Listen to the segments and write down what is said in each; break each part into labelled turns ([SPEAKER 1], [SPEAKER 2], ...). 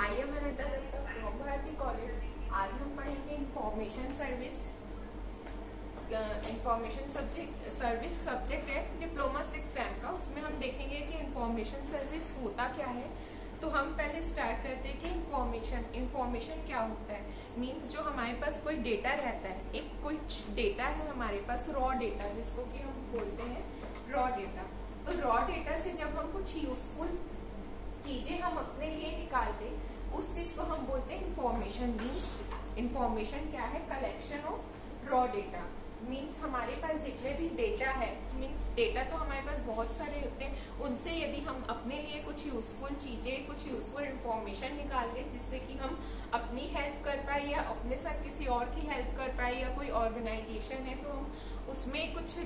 [SPEAKER 1] I am Anita Datta from Bharati college. आज हम पढ़ेंगे इंफॉर्मेशन सर्विस। सर्विस सब्जेक्ट है डिप्लोमा 6 सेम का। उसमें हम देखेंगे कि इंफॉर्मेशन सर्विस होता क्या है। तो हम पहले स्टार्ट करते हैं कि इंफॉर्मेशन क्या होता है। मींस जो हमारे पास कोई डेटा रहता है, एक कुछ डेटा है हमारे पास, रॉ डेटा, जिसको कि हम बोलते हैं रॉ डेटा। तो रॉ डेटा से जब हम कुछ यूजफुल चीजें हम अपने लिए निकाल ले, उस चीज को हम बोलते हैं इंफॉर्मेशन। मीन्स इंफॉर्मेशन क्या है? Collection of raw data. Means हमारे पास जितने भी डेटा है, मीन्स डेटा तो हमारे पास बहुत सारे होते हैं, उनसे यदि हम अपने लिए कुछ यूजफुल चीजें, कुछ यूजफुल इंफॉर्मेशन निकाल ले, जिससे कि हम अपनी हेल्प कर पाए या अपने साथ किसी और की हेल्प कर पाए, या कोई ऑर्गेनाइजेशन है तो हम उसमें कुछ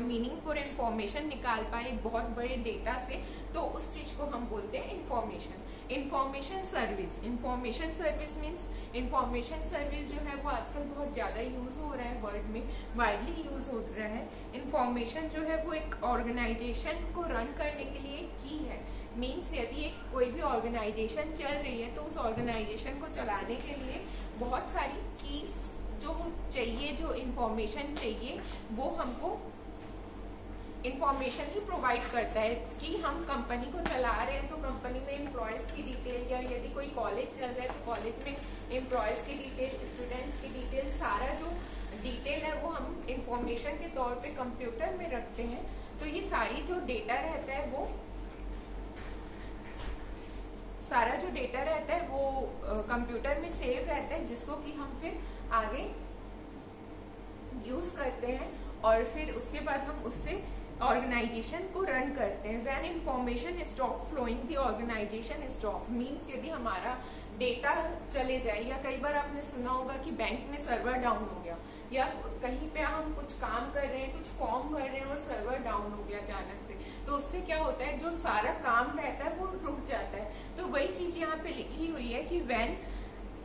[SPEAKER 1] मीनिंगफुल इंफॉर्मेशन निकाल पाए बहुत बड़े डेटा से, तो उस चीज को हम बोलते हैं information. Information service means information service जो है वो आजकल बहुत ज्यादा यूज हो रहा है, वर्ल्ड में वाइडली यूज हो रहा है। इंफॉर्मेशन जो है वो एक ऑर्गेनाइजेशन को रन करने के लिए की है। मीन्स यदि एक कोई भी ऑर्गेनाइजेशन चल रही है तो उस ऑर्गेनाइजेशन को चलाने के लिए बहुत सारी कीज जो चाहिए, जो इंफॉर्मेशन चाहिए, वो हमको इंफॉर्मेशन ही प्रोवाइड करता है। कि हम कंपनी को चला रहे हैं तो कंपनी में एम्प्लॉयज की डिटेल, या यदि कोई कॉलेज चल रहा है तो कॉलेज में एम्प्लॉयज की डिटेल, स्टूडेंट्स की डिटेल, सारा जो डिटेल है वो हम इंफॉर्मेशन के तौर पे कंप्यूटर में रखते हैं। तो ये सारी जो डेटा रहता है वो सारा जो डेटा रहता है वो कंप्यूटर में सेव रहता है, जिसको कि हम फिर आगे यूज करते हैं और फिर उसके बाद हम उससे ऑर्गेनाइजेशन को रन करते हैं। When information stop flowing the organisation stop. Means यदि हमारा डेटा चले जाए, या कई बार आपने सुना होगा कि बैंक में सर्वर डाउन हो गया, या कहीं पे हम कुछ काम कर रहे हैं, कुछ फॉर्म भर रहे हैं और सर्वर डाउन हो गया अचानक से, तो उससे क्या होता है, जो सारा काम रहता है वो रुक जाता है। तो वही चीज यहाँ पे लिखी हुई है कि when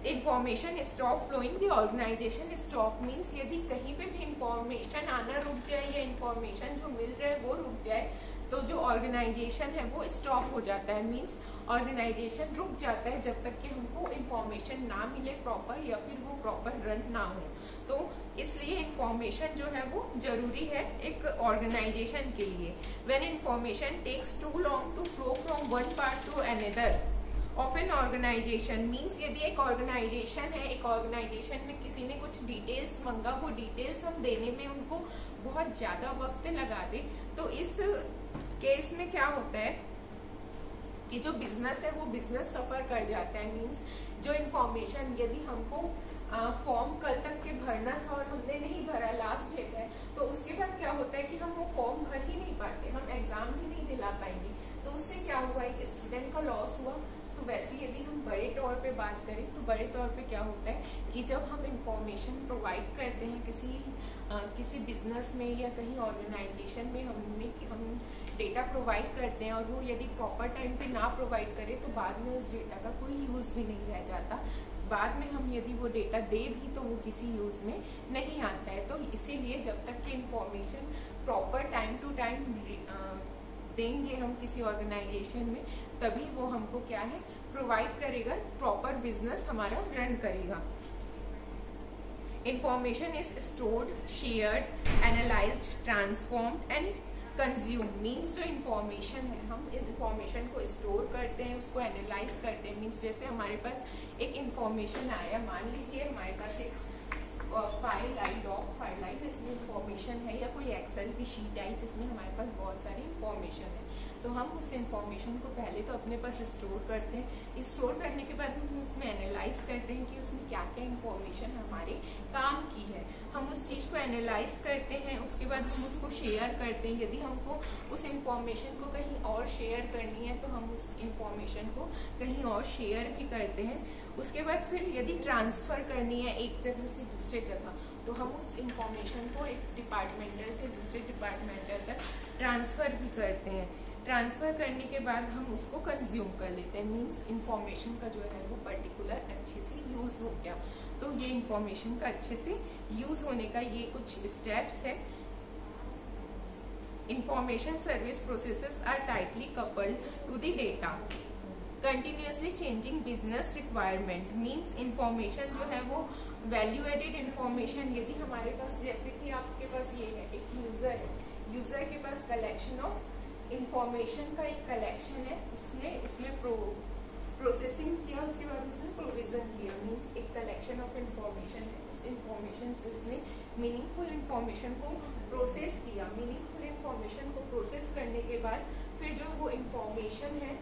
[SPEAKER 1] information stop flowing the organisation stop. Means यदि कहीं पे भी इंफॉर्मेशन आना रुक जाए या इंफॉर्मेशन जो मिल रहा है वो रुक जाए, तो जो ऑर्गेनाइजेशन है वो स्टॉप हो जाता है। मीन्स ऑर्गेनाइजेशन रुक जाता है जब तक कि हमको इंफॉर्मेशन ना मिले प्रॉपर, या फिर वो प्रॉपर रन ना हो। तो इसलिए इंफॉर्मेशन जो है वो जरूरी है एक ऑर्गेनाइजेशन के लिए। When information takes too long to flow from one part to another of an organisation. Means यदि एक ऑर्गेनाइजेशन है, एक ऑर्गेनाइजेशन में किसी ने कुछ डिटेल्स मांगा, वो डिटेल्स हम देने में उनको बहुत ज्यादा वक्त लगा दे, तो इस केस में क्या होता है कि जो बिजनेस है वो बिजनेस सफर कर जाता है। मीन्स जो इंफॉर्मेशन यदि हमको फॉर्म कल तक के भरना था और हमने नहीं भरा, लास्ट डेट है, तो उसके बाद क्या होता है कि हम वो फॉर्म भर ही नहीं पाते, हम एग्जाम भी नहीं दिला पाएंगे। तो उससे क्या हुआ, एक स्टूडेंट का लॉस हुआ। तो वैसे यदि हम बड़े तौर पे बात करें तो बड़े तौर पे क्या होता है कि जब हम इंफॉर्मेशन प्रोवाइड करते हैं किसी बिजनेस में या कहीं ऑर्गेनाइजेशन में, हम डेटा प्रोवाइड करते हैं और वो यदि प्रॉपर टाइम पे ना प्रोवाइड करे तो बाद में उस डेटा का कोई यूज भी नहीं रह जाता। बाद में हम यदि वो डेटा दे भी तो वो किसी यूज में नहीं आता है। तो इसीलिए जब तक कि information proper time to time देंगे हम किसी ऑर्गेनाइजेशन में, तभी वो हमको क्या है प्रोवाइड करेगा, प्रॉपर बिजनेस हमारा रन करेगा। Information is stored, shared, analysed, transformed and consume. Means जो इंफॉर्मेशन है, हम इंफॉर्मेशन को स्टोर करते हैं, उसको एनालाइज करते हैं। मीन्स जैसे हमारे पास एक इंफॉर्मेशन आया, मान लीजिए हमारे पास एक फाइल आई, डॉक फाइल आई, जिसमें इंफॉर्मेशन है, या कोई एक्सेल की शीट आई जिसमें हमारे पास बहुत सारी इंफॉर्मेशन है, तो हम उस इंफॉर्मेशन को पहले तो अपने पास स्टोर करते हैं। स्टोर करने के बाद हम उसमें एनालाइज करते हैं कि उसमें क्या क्या इंफॉर्मेशन हमारे काम की है। हम उस चीज को एनालाइज करते हैं, उसके बाद हम उसको शेयर करते हैं। यदि हमको उस इंफॉर्मेशन को कहीं और शेयर करनी है तो हम उस इंफॉर्मेशन को कहीं और शेयर भी करते हैं। उसके बाद फिर यदि ट्रांसफर करनी है एक जगह से दूसरे जगह, तो हम उस इंफॉर्मेशन को एक डिपार्टमेंटल से दूसरे डिपार्टमेंटल तक ट्रांसफर भी करते हैं। ट्रांसफर करने के बाद हम उसको कंज्यूम कर लेते हैं। मीन्स इंफॉर्मेशन का जो है वो पर्टिकुलर अच्छे से यूज हो गया। तो ये इंफॉर्मेशन का अच्छे से यूज होने का ये कुछ स्टेप्स है। Information service processes are tightly coupled to the data. Continuously changing business requirement means information जो है वो वैल्यू एडेड इंफॉर्मेशन, यदि हमारे पास जैसे कि आपके पास ये है एक यूजर है, यूजर के पास कलेक्शन ऑफ इंफॉर्मेशन का एक कलेक्शन है, उसने उसमें प्रोसेसिंग किया, उसके बाद उसने प्रोविजन किया, मीन्स एक कलेक्शन ऑफ इंफॉर्मेशन है, उस इंफॉर्मेशन से उसने मीनिंगफुल इंफॉर्मेशन को प्रोसेस किया, मीनिंगफुल इंफॉर्मेशन को प्रोसेस करने के बाद फिर जो वो इंफॉर्मेशन है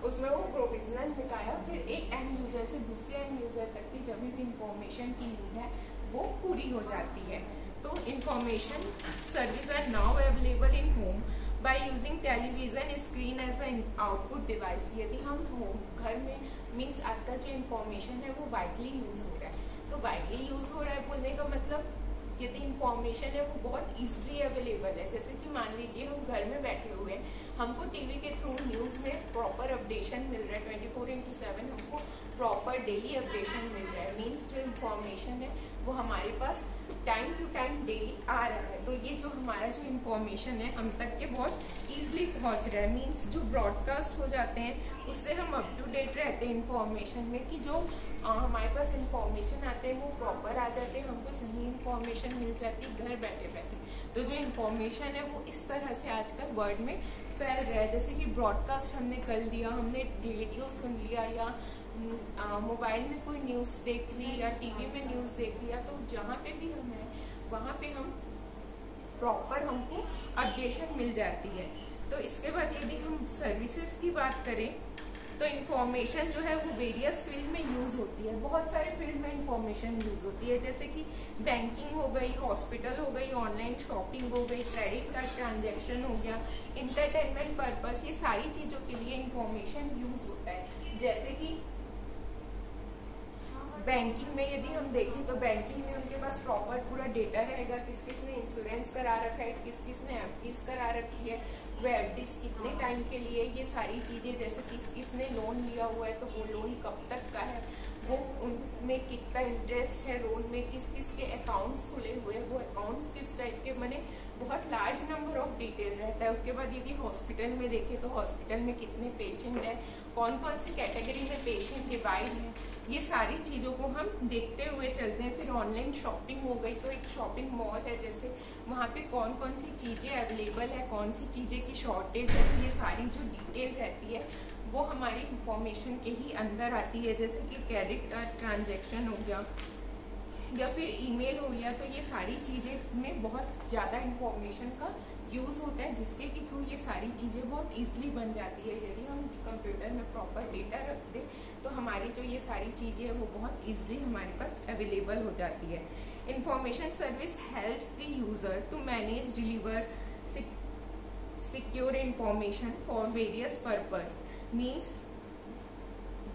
[SPEAKER 1] उसमें वो प्रोविजनल निकाला, फिर एक एंड यूजर से दूसरे एंड यूजर तक की जब भी इंफॉर्मेशन की नीड है वो पूरी हो जाती है। तो information service are now available in home by using television screen as an output device. यदि हम होम घर में मीन्स आज का जो इंफॉर्मेशन है वो वाइडली यूज हो रहा है, तो वाइडली यूज हो रहा है बोलने का मतलब यदि इंफॉर्मेशन है वो बहुत इजीली अवेलेबल है। जैसे कि मान लीजिए हम घर में बैठे हुए हैं, हमको टीवी के थ्रू न्यूज में प्रॉपर अपडेशन मिल रहा है, 24/7 हमको प्रॉपर डेली अपडेशन मिल रहा है, मीन्स जो इंफॉर्मेशन है वो हमारे पास टाइम टू टाइम डेली आ रहा है। तो ये जो हमारा जो इंफॉर्मेशन है हम तक के बहुत ईजिली पहुंच रहा है, मीन्स जो ब्रॉडकास्ट हो जाते हैं उससे हम अप टू डेट रहते हैं इंफॉर्मेशन में, कि जो हमारे पास इंफॉर्मेशन आते हैं वो प्रॉपर आ जाते हैं, हमको सही इंफॉर्मेशन मिल जाती है घर बैठे बैठे। तो जो इंफॉर्मेशन है वो इस तरह से आजकल वर्ल्ड में फैल रहा है, जैसे कि ब्रॉडकास्ट हमने कर लिया, हमने रेडियो सुन लिया या मोबाइल में कोई न्यूज़ देख ली या टीवी में न्यूज़ देख लिया, तो जहाँ पे भी हम हैं वहाँ पे हम प्रॉपर हमको अपडेशन मिल जाती है। तो इसके बाद यदि हम सर्विसेज की बात करें तो इंफॉर्मेशन जो है वो वेरियस फील्ड में यूज होती है, बहुत सारे फील्ड में इंफॉर्मेशन यूज होती है, जैसे कि बैंकिंग हो गई, हॉस्पिटल हो गई, ऑनलाइन शॉपिंग हो गई, क्रेडिट कार्ड ट्रांजैक्शन हो गया, इंटरटेनमेंट पर्पस, ये सारी चीजों के लिए इंफॉर्मेशन यूज होता है। जैसे कि बैंकिंग में यदि हम देखें तो बैंकिंग में उनके पास प्रॉपर पूरा डेटा रहेगा, किस किस ने इंश्योरेंस करा रखा है, किस किस ने एफडीज करा रखी है, वो एफडीज कितने टाइम के लिए, ये सारी चीजें, जैसे किस किस ने लोन लिया हुआ है तो वो लोन कब तक का है, वो उनमें कितना इंटरेस्ट है लोन में, किस किस के अकाउंट्स खुले हुए हैं, वो अकाउंट्स किस टाइप के बने, बहुत लार्ज नंबर ऑफ डिटेल रहता है। उसके बाद यदि हॉस्पिटल में देखें तो हॉस्पिटल में कितने पेशेंट हैं, कौन कौन सी कैटेगरी में पेशेंट डिवाइड है, ये सारी चीजों को हम देखते हुए चलते हैं। फिर ऑनलाइन शॉपिंग हो गई, तो एक शॉपिंग मॉल है, जैसे वहाँ पे कौन कौन सी चीजें अवेलेबल है, कौन सी चीजें की शॉर्टेज है, ये सारी जो डिटेल रहती है वो हमारी इंफॉर्मेशन के ही अंदर आती है। जैसे कि क्रेडिट कार्ड ट्रांजैक्शन हो गया या फिर ईमेल हो गया, तो ये सारी चीजें में बहुत ज्यादा इंफॉर्मेशन का यूज होता है, जिसके के थ्रू ये सारी चीजें बहुत इजीली बन जाती है। यदि हम कंप्यूटर में प्रॉपर डेटा रख दें तो हमारी जो ये सारी चीजें है वो बहुत इजीली हमारे पास अवेलेबल हो जाती है। Information service helps the user to manage deliver secure information for various purpose, means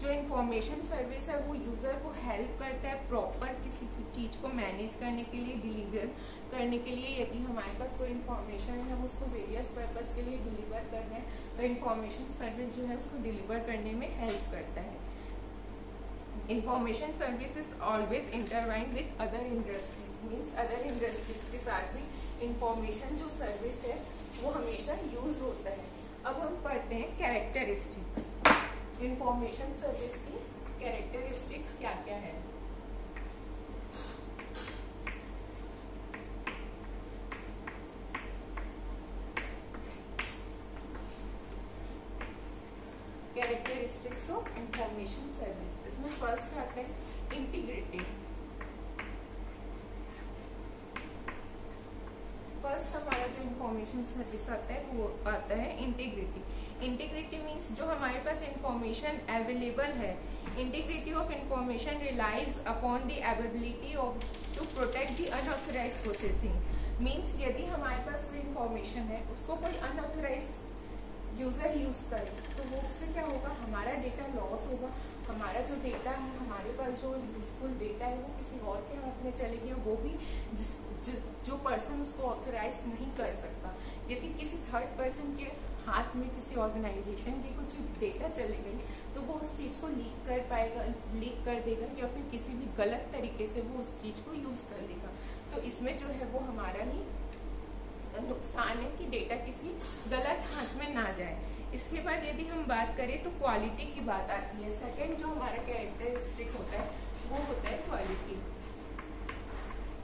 [SPEAKER 1] जो इंफॉर्मेशन सर्विस है वो यूजर को हेल्प करता है प्रॉपर किसी चीज को मैनेज करने के लिए, डिलीवर करने के लिए। यदि हमारे पास कोई इंफॉर्मेशन है उसको वेरियस पर्पस के लिए डिलीवर करना है तो इंफॉर्मेशन सर्विस जो है उसको डिलीवर करने में हेल्प करता है। Information service is always intertwined with other industries, means other industries के साथ भी इंफॉर्मेशन जो सर्विस है वो हमेशा यूज होता है। अब हम पढ़ते हैं कैरेक्टरिस्टिक्स, इंफॉर्मेशन सर्विस की कैरेक्टरिस्टिक्स क्या क्या है। कैरेक्टरिस्टिक्स ऑफ इंफॉर्मेशन सर्विस, इसमें फर्स्ट आता है इंटीग्रिटी। फर्स्ट हमारा जो इंफॉर्मेशन सर्विस आता है वो आता है इंटीग्रिटी। इंटीग्रिटी मीन्स जो हमारे पास इंफॉर्मेशन अवेलेबल है, integrity of information relies upon the ability of to protect the unauthorised processing. Means यदि हमारे पास कोई इंफॉर्मेशन है उसको कोई अनऑथराइज्ड यूजर यूज करे तो वो उससे क्या होगा, हमारा डेटा लॉस होगा, हमारा जो डेटा है, हमारे पास जो यूजफुल डेटा है वो किसी और के हाथ में चले गया, वो भी जो पर्सन उसको ऑथराइज नहीं कर सकता। यदि किसी थर्ड पर्सन के हाथ में किसी ऑर्गेनाइजेशन की कुछ डेटा चले गई तो वो उस चीज को लीक कर पाएगा, लीक कर देगा या फिर किसी भी गलत तरीके से वो उस चीज को यूज कर देगा। तो इसमें जो है वो हमारा ही नुकसान है कि डेटा किसी गलत हाथ में ना जाए। इसके बाद बाद यदि हम बात करें तो क्वालिटी की बात आती है। सेकंड जो हमारा कैरेक्टरिस्टिक होता है वो होता है क्वालिटी।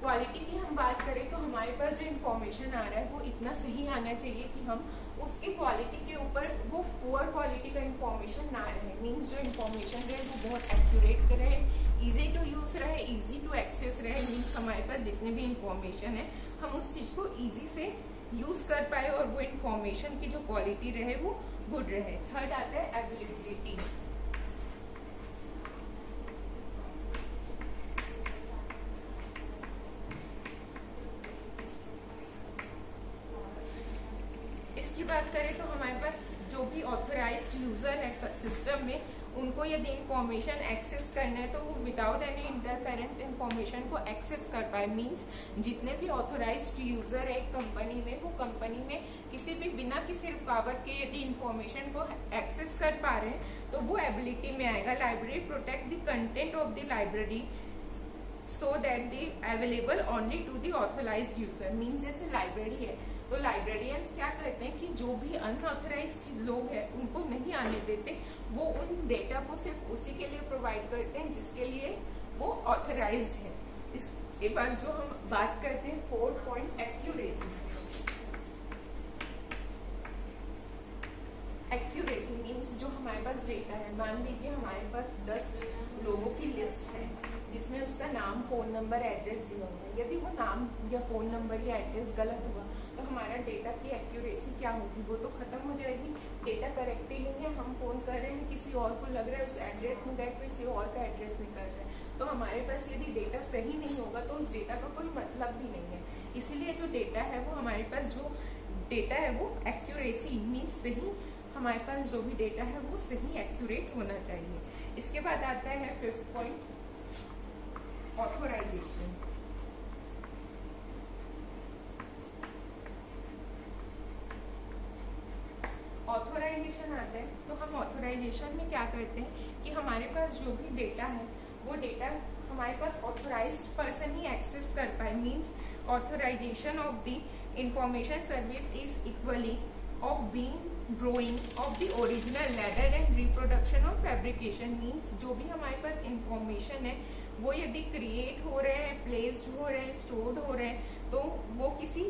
[SPEAKER 1] क्वालिटी की हम बात करें तो हमारे पास जो इन्फॉर्मेशन आ रहा है वो इतना सही आना चाहिए कि हम उसकी क्वालिटी के ऊपर वो पुअर क्वालिटी का इन्फॉर्मेशन ना रहे। मीन्स जो इन्फॉर्मेशन रहे वो बहुत एक्यूरेट रहे, इजी टू यूज रहे, इजी टू एक्सेस रहे। मीन्स हमारे पास जितने भी इन्फॉर्मेशन है हम उस चीज को इजी से यूज कर पाए और वो इन्फॉर्मेशन की जो क्वालिटी रहे वो गुड रहे। थर्ड आता है अवेलेबिलिटी। इसकी बात करें तो हमारे पास जो भी ऑथराइज्ड यूजर है सिस्टम में, उनको यदि इंफॉर्मेशन एक्सेस करना है तो वो विदाउट एनी इंटरफेरेंस इंफॉर्मेशन को एक्सेस कर पाए। मींस जितने भी ऑथराइज्ड यूजर है कंपनी में, वो कंपनी में किसी भी बिना किसी रुकावट के यदि इंफॉर्मेशन को एक्सेस कर पा रहे हैं तो वो एबिलिटी में आएगा। Library protect the content of the library so that the available only to the authorised user. Means जैसे लाइब्रेरी है तो लाइब्रेरियंस क्या करते हैं कि जो भी अनऑथराइज्ड लोग हैं उनको नहीं आने देते, वो उन डेटा को सिर्फ उसी के लिए प्रोवाइड करते हैं जिसके लिए वो ऑथराइज्ड है। इसके बाद जो हम बात करते हैं 4 पॉइंट एक्यूरेसी। एक्यूरेसी मीन्स जो हमारे पास डेटा है, मान लीजिए हमारे पास 10 लोगों की लिस्ट है जिसमें उसका नाम, फोन नंबर, एड्रेस दिया हुआ है। यदि वो नाम या फोन नंबर या एड्रेस गलत हुआ तो हमारा डेटा की एक्यूरेसी क्या होगी, वो तो खत्म हो जाएगी। डेटा करेक्ट ही नहीं है, हम फोन कर रहे हैं किसी और को, लग रहा है उस एड्रेस में गए किसी और का एड्रेस में कर रहे हैं, तो हमारे पास यदि डेटा सही नहीं होगा तो उस डेटा का कोई मतलब भी नहीं है। इसीलिए जो डेटा है वो हमारे पास जो डेटा है वो एक्यूरेसी मीन्स सही, हमारे पास जो भी डेटा है वो सही एक्यूरेट होना चाहिए। इसके बाद आता है 5th पॉइंट ऑथराइजेशन। ऑथराइजेशन आता है तो हम ऑथराइजेशन में क्या करते हैं कि हमारे पास जो भी डेटा है वो डेटा हमारे पास ऑथराइज्ड पर्सन ही एक्सेस कर पाए। Means authorisation of the information service is equally of being growing of the original ladder and reproduction of fabrication. Means जो भी हमारे पास इंफॉर्मेशन है वो यदि क्रिएट हो रहे हैं, प्लेस्ड हो रहे हैं, स्टोर्ड हो रहे हैं, तो वो किसी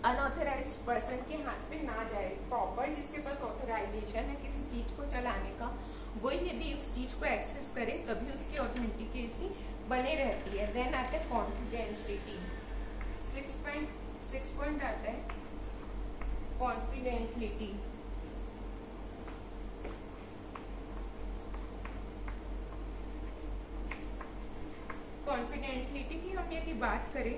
[SPEAKER 1] अनऑथराइज्ड पर्सन के हाथ पे ना जाए। प्रॉपर जिसके पास ऑथराइजेशन है किसी चीज को चलाने का, वो यदि उस चीज को एक्सेस करे तभी उसकी ऑथेंटिकेशन बने रहती है। देन आता है कॉन्फिडेंशियलिटी। 6 पॉइंट आता है कॉन्फिडेंशियलिटी। कॉन्फिडेंशियलिटी की हम यदि बात करें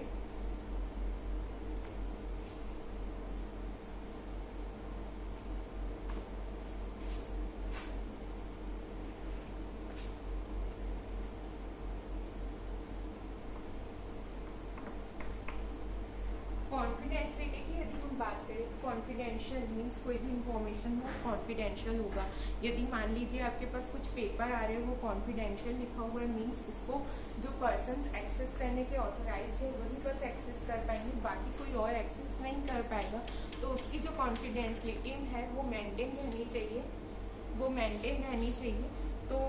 [SPEAKER 1] कॉन्फिडेंशियलिटी की यदि हम बात करें, कॉन्फिडेंशियल मीन्स कोई भी इंफॉर्मेशन वो कॉन्फिडेंशियल होगा। यदि मान लीजिए आपके पास कुछ पेपर आ रहे हैं वो कॉन्फिडेंशियल लिखा हुआ है, मीन्स उसको जो पर्सन एक्सेस करने के ऑथराइज है वही बस एक्सेस कर पाएंगे, बाकी कोई और एक्सेस नहीं कर पाएगा। तो उसकी जो कॉन्फिडेंशियलिटी है वो मेंटेन रहनी चाहिए, वो मेंटेन रहनी चाहिए। तो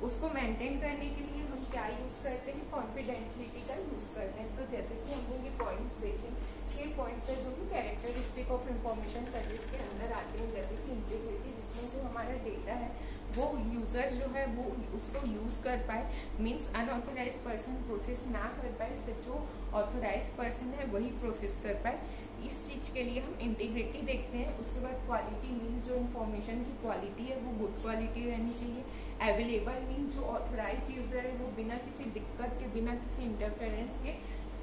[SPEAKER 1] उसको मेंटेन करने के लिए हम क्या यूज करते हैं, कॉन्फिडेंशियलिटी का यूज करते हैं। तो जैसे कि हमने ये पॉइंट्स देखे, 6 पॉइंट्स है जो कि कैरेक्टरिस्टिक ऑफ इंफॉर्मेशन सर्विस के अंदर आते हैं। जैसे कि इंटीग्रिटी, जिसमें जो हमारा डेटा है वो यूजर जो है वो उसको यूज कर पाए, मीन्स अनऑथराइज पर्सन प्रोसेस ना कर पाए, सिर्फ जो ऑथराइज पर्सन है वही प्रोसेस कर पाए। इस चीज के लिए हम इंटीग्रिटी देखते हैं। उसके बाद क्वालिटी मीन्स जो इन्फॉर्मेशन की क्वालिटी है वो गुड क्वालिटी रहनी चाहिए। अवेलेबल मीन्स जो ऑथराइज्ड यूजर है वो बिना किसी दिक्कत के, बिना किसी इंटरफेरेंस के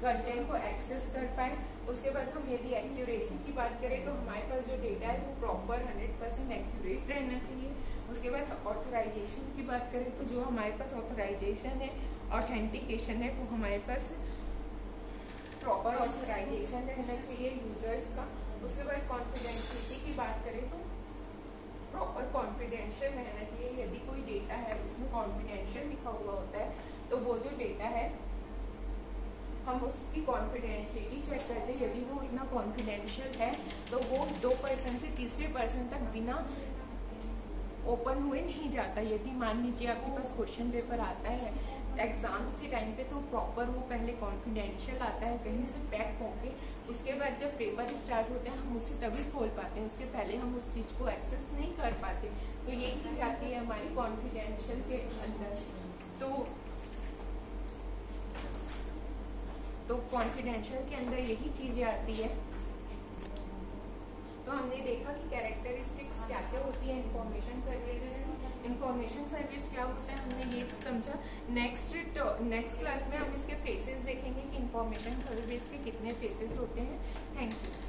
[SPEAKER 1] कंटेंट को एक्सेस कर पाए। उसके बाद हम यदि एक्यूरेसी की बात करें तो हमारे पास जो डेटा है वो प्रॉपर 100% एक्यूरेट रहना चाहिए। उसके बाद ऑथराइजेशन की बात करें तो जो हमारे पास ऑथराइजेशन है, ऑथेंटिकेशन है, वो हमारे पास प्रॉपर ऑथराइजेशन रहना चाहिए यूजर्स का। उसके बाद कॉन्फिडेंशियलिटी की बात करें तो प्रॉपर कॉन्फिडेंशियल रहना चाहिए। यदि कोई डेटा है उसमें कॉन्फिडेंशियल लिखा हुआ होता है तो वो जो डेटा है हम उसकी कॉन्फिडेंशियलिटी चेक करते हैं। यदि वो इतना कॉन्फिडेंशियल है तो वो 2 पर्सन से तीसरे पर्सन तक बिना ओपन हुए नहीं जाता। यदि मान लीजिए आपके पास क्वेश्चन पेपर आता है एग्जाम्स के टाइम पे, तो प्रॉपर वो पहले कॉन्फिडेंशियल आता है कहीं से पैक होके, उसके बाद जब पेपर स्टार्ट होते हैं हम उसे तभी खोल पाते हैं, उसके पहले हम उस चीज को एक्सेस नहीं कर पाते। तो ये चीज आती है हमारी कॉन्फिडेंशियल के अंदर। तो कॉन्फिडेंशियल के अंदर यही चीजें आती है। तो हमने देखा कि कैरेक्टरिस्टिक्स क्या क्या होती है इंफॉर्मेशन सर्विसेज की। इंफॉर्मेशन सर्विस क्या होता है हमने ये समझा। नेक्स्ट क्लास में हम इसके फेसेस देखेंगे कि इंफॉर्मेशन सर्विस के कितने फेसेस होते हैं। Thank you.